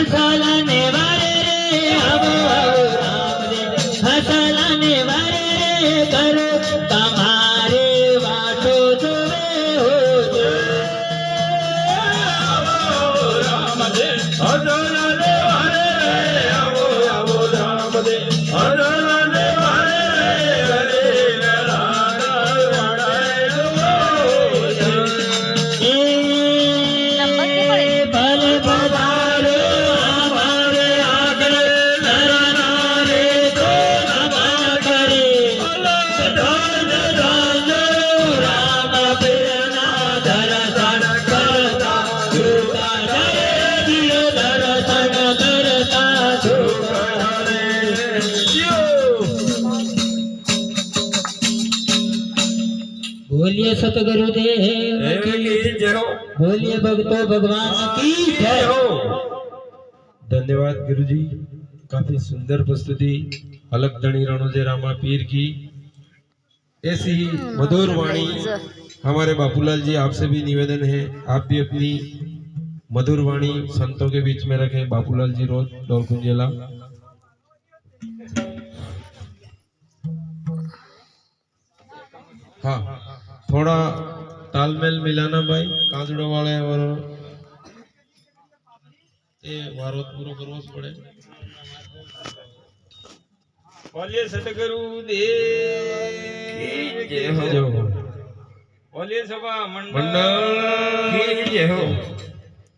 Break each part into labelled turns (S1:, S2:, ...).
S1: હસલાને વારે રે આવો આવો રામદેવ હસલાને વારે રે કરો તમારે વાટો જોવે હો
S2: રામદેવ હસલાને વારે રે આવો આવો રામદેવ હસલાને વારે રે
S1: बोलिए सतगुरुदेव की जय हो बोलिए भक्तों भगवान की जय हो।
S2: धन्यवाद गुरुजी, काफी सुंदर प्रस्तुति अलग धनी रणोजे रामा पीर की। ऐसी ही मधुर वाणी हमारे बापूलाल जी आपसे भी निवेदन है, आप भी अपनी मधुर वाणी संतों के बीच में रखें। बापूलाल जी रोज डोल कुंजेला। हाँ, थोड़ा तालमेल मिलाना भाई, कांदड़ो वाले और ये वारोत पूरो करवो पड़े। बोलिए सतगुरु देव की जय हो बोलिए सभा मंडल की जय हो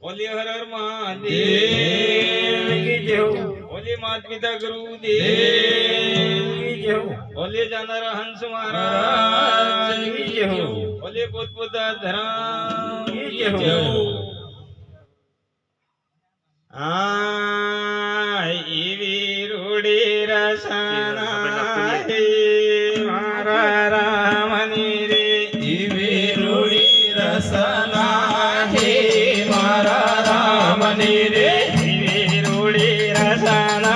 S2: बोलिए हर हर महादेव की जय हो बोलिए माता पिता गुरु देव की जय हो बोलिए जानारा हंस महाराज की जय हो बोलिए पोतपोता धर्म की जय हो। वीरुड़ी रसना हे मारा रामनी रे वीरुड़ी रसना हे मारा रामनी रे वीरुड़ी रसना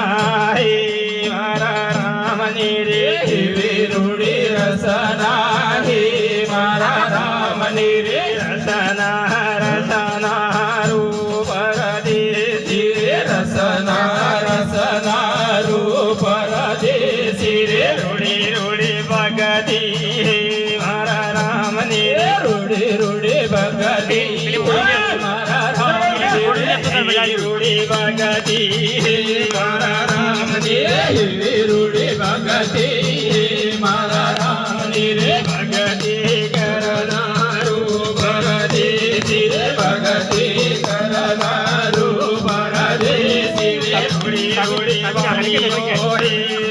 S2: हे मारा रामनी रे वीरुड़ी रसना हे मारा रामनी रे रसना रसना रूप रदेसी रे रसना रसना रूप रदेसी रे रूढ़ी रूढ़ी भगती मारा रामनी रे रूढ़ी रूढ़ी भगती मारा रामनी रूढ़ी भगती मारा रामनी रे रूढ़ी भगती मारा रामनी रे भगती करना रूप रदेसी रे भगती करना रूप रदेसी रे रूढ़ी रूढ़ी वाणी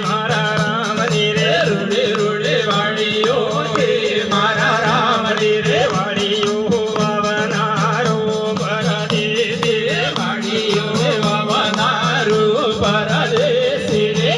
S2: मारा रामनी रे रूढ़ी रूढ़ी वाणियो हे मारा रामनी रे वाणियो ववनारो परदेसी रे वाणियो ववनारो परदेसी रे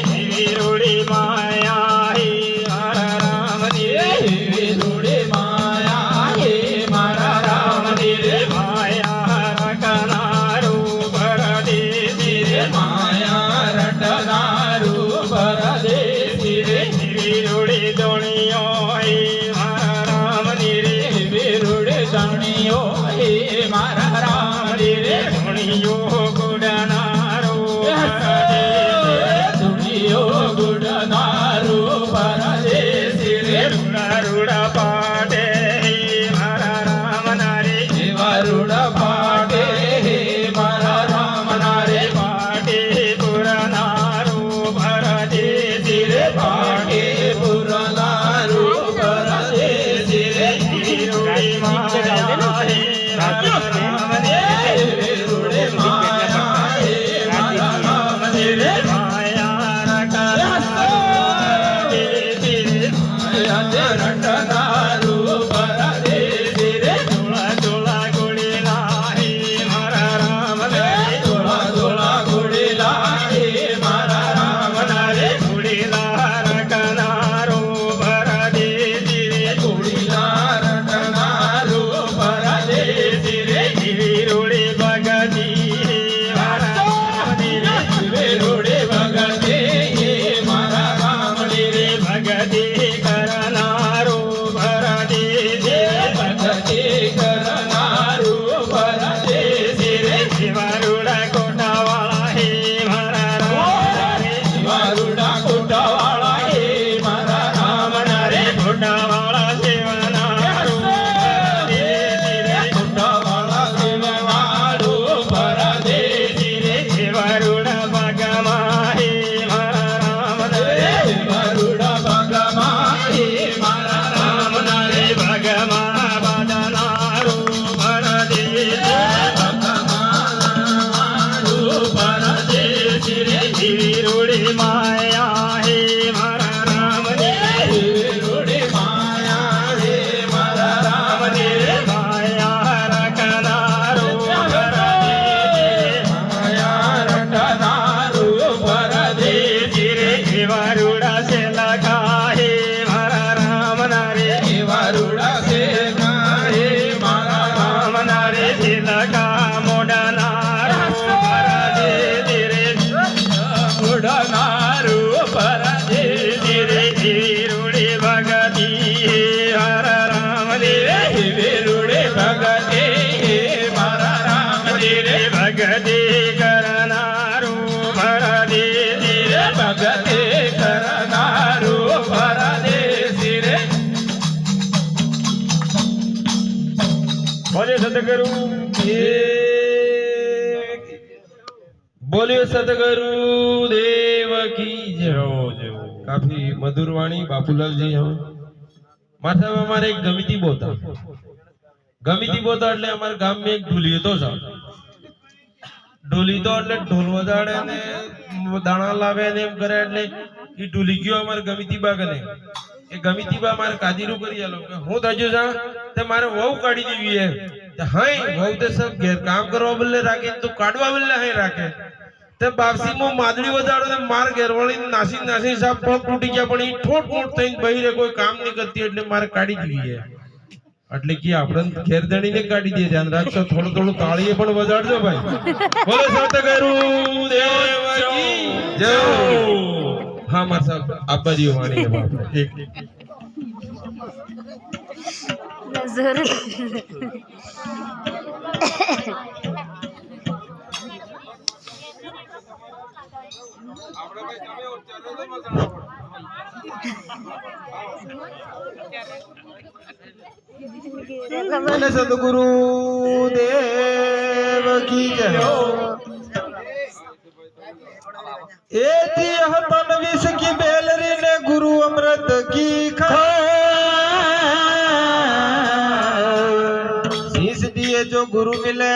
S2: रूढ़ी माया हे मारा रामनी रे रूढ़ी माया हे मारा रामनी रे माया रटनारो परदेसी रे माया रटनारो परदेसी रे वीरुड़ी दोणियो हे मारा रामनी रे वीरुड़ी दोणियो हे मारा रामनी रे दोणियो गुडनारो दोणियो गुडनारो परदेसी रे रूड़ा रूड़ा पाटे हे मारा रामना रे रूड़ा पाटे हे मारा रामना रे पाटे पुरनारो परदेसी रे पाटे पुरनारो परदेसी रे वीरुड़ी माया हे मारा रामनी रे वीरुड़ी माया हे मारा रामनी रे माया रटनारो रटनारो परदेसी रे धोला धोला गुड़ीला हे मारा रामना रे धोला धोला गुड़ीला हे मारा रामना रे गुड़ीला रटनारो परदेसी रे गुड़ीला रटनारो बोले सतगुरु बोलिए सतगुरु देव की जय जय। काफी मधुर वाणी बापूलाल जी हम माथा में हमारे एक गमिती बोता એટલે અમારા ગામ में एक ઢોલીતો છે ઢોલીતો એટલે ઢોલ વજાડે ને દાણા લાવે ને એમ કરે એટલે ઈ ઢોલી ગયો અમાર ગમિતીબા કને એ ગમિતીબા મારે કાજીરું કરી આલો કે હું થજો છે તે મારે વહુ કાઢી દેવી હે તે હાય વહુ તે સબ ઘેર કામ કરવા બદલે રાખે તો કાઢવા બદલે હાય રાખે તે બાપસી મો માદડી વજાડો ને માર ઘેરવાળી નાસી નાસી સાબ પગ તૂટી ગયા પણ ઈ ઠોટ મોટ થઈને બહીરે કોઈ કામ નહીં કરતી એટલે મારે કાઢી દેવી હે એટલે કે આપણે ઘેર દણીને કાઢી દે ધ્યાન રાખજો થોડું થોડું તાળીએ પણ વજાડજો ભાઈ બોલો સતગુરુ દેવ કી જય હા માર સાહેબ આપા જીઓ વાણી હે બાપ એક
S3: નજર
S2: આપણે ભાઈ તમે ચાલો તો મસાલા
S1: बोले सतगुरु देव की जय ए दिया तन विष की बेलरी ने गुरु अमृत की शीश दिए जो गुरु मिले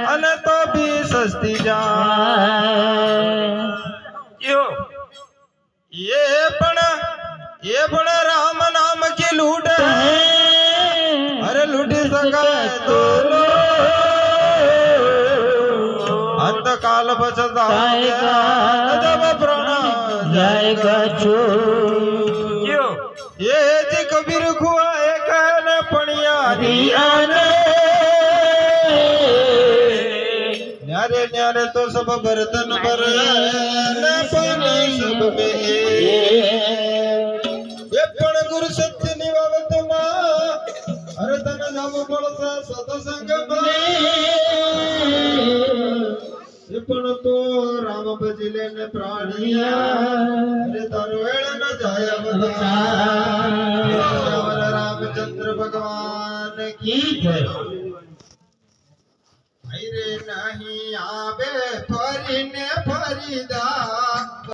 S1: अन तो भी सस्ती जाए ये पण राम नाम की लूट अरे लूटी सकाए तो अंत काल बचताएगा जब प्राण जाएगा ये जी कबीर खुआए कहने पणिया दिया न्यारे न्यारे तो सब बर्तन पर पानी सब में ये पण गुरु सत्य निवावत मां अरे तन नाम पड़ता सतसंग में ये पण तो राम भजले ने प्राणिया अरे तरवेण न जाय बता रामचंद्र भगवान की जय रे नहीं आवे फरी ने फरीदा